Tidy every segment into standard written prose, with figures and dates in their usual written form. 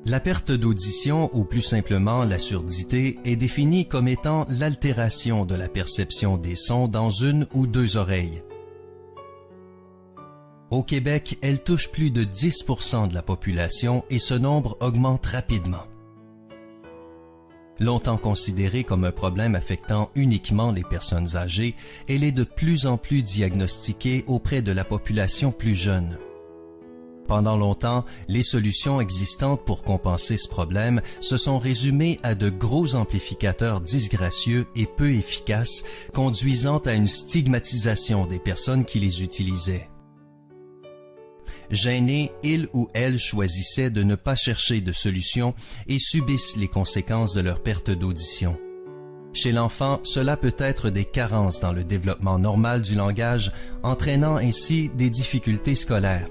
La perte d'audition, ou plus simplement la surdité, est définie comme étant l'altération de la perception des sons dans une ou deux oreilles. Au Québec, elle touche plus de 10% de la population et ce nombre augmente rapidement. Longtemps considérée comme un problème affectant uniquement les personnes âgées, elle est de plus en plus diagnostiquée auprès de la population plus jeune. Pendant longtemps, les solutions existantes pour compenser ce problème se sont résumées à de gros amplificateurs disgracieux et peu efficaces, conduisant à une stigmatisation des personnes qui les utilisaient. Gênés, ils ou elles choisissaient de ne pas chercher de solution et subissent les conséquences de leur perte d'audition. Chez l'enfant, cela peut être des carences dans le développement normal du langage, entraînant ainsi des difficultés scolaires.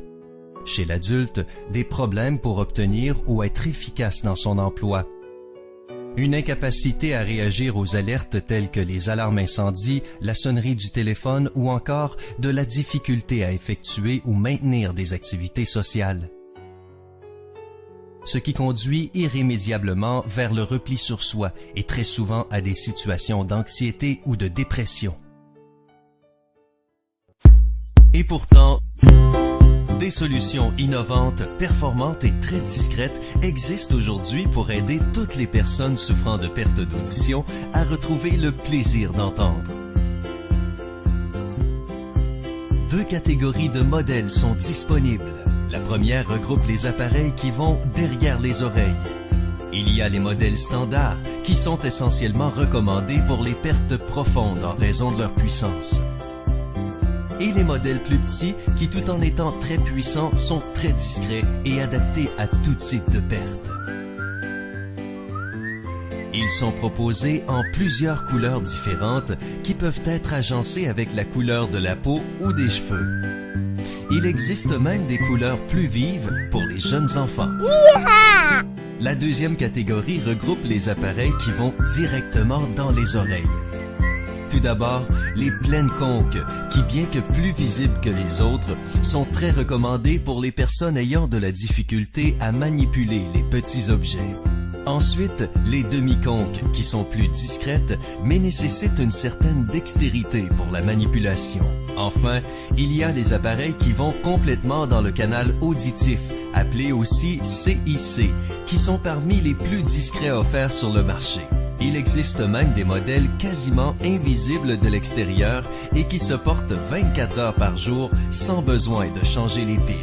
Chez l'adulte, des problèmes pour obtenir ou être efficace dans son emploi. Une incapacité à réagir aux alertes telles que les alarmes incendie, la sonnerie du téléphone ou encore de la difficulté à effectuer ou maintenir des activités sociales. Ce qui conduit irrémédiablement vers le repli sur soi et très souvent à des situations d'anxiété ou de dépression. Et pourtant, des solutions innovantes, performantes et très discrètes existent aujourd'hui pour aider toutes les personnes souffrant de perte d'audition à retrouver le plaisir d'entendre. Deux catégories de modèles sont disponibles. La première regroupe les appareils qui vont derrière les oreilles. Il y a les modèles standards qui sont essentiellement recommandés pour les pertes profondes en raison de leur puissance. Et les modèles plus petits qui, tout en étant très puissants, sont très discrets et adaptés à tout type de perte. Ils sont proposés en plusieurs couleurs différentes qui peuvent être agencées avec la couleur de la peau ou des cheveux. Il existe même des couleurs plus vives pour les jeunes enfants. La deuxième catégorie regroupe les appareils qui vont directement dans les oreilles. Tout d'abord, les pleines conques, qui bien que plus visibles que les autres, sont très recommandées pour les personnes ayant de la difficulté à manipuler les petits objets. Ensuite, les demi-conques, qui sont plus discrètes, mais nécessitent une certaine dextérité pour la manipulation. Enfin, il y a les appareils qui vont complètement dans le canal auditif, appelés aussi CIC, qui sont parmi les plus discrets offerts sur le marché. Il existe même des modèles quasiment invisibles de l'extérieur et qui se portent 24 heures par jour sans besoin de changer les piles.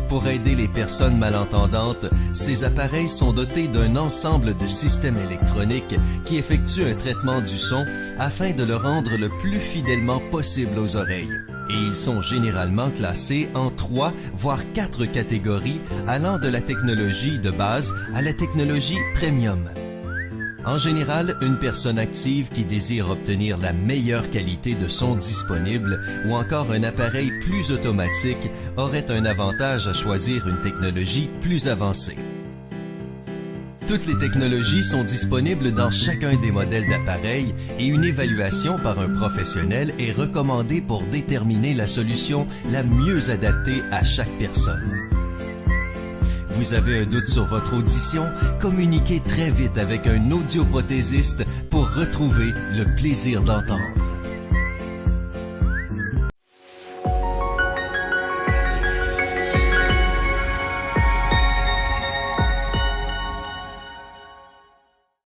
Pour aider les personnes malentendantes, ces appareils sont dotés d'un ensemble de systèmes électroniques qui effectuent un traitement du son afin de le rendre le plus fidèlement possible aux oreilles. Et ils sont généralement classés en 3 voire 4 catégories allant de la technologie de base à la technologie premium. En général, une personne active qui désire obtenir la meilleure qualité de son disponible ou encore un appareil plus automatique aurait un avantage à choisir une technologie plus avancée. Toutes les technologies sont disponibles dans chacun des modèles d'appareils et une évaluation par un professionnel est recommandée pour déterminer la solution la mieux adaptée à chaque personne. Vous avez un doute sur votre audition? Communiquez très vite avec un audioprothésiste pour retrouver le plaisir d'entendre.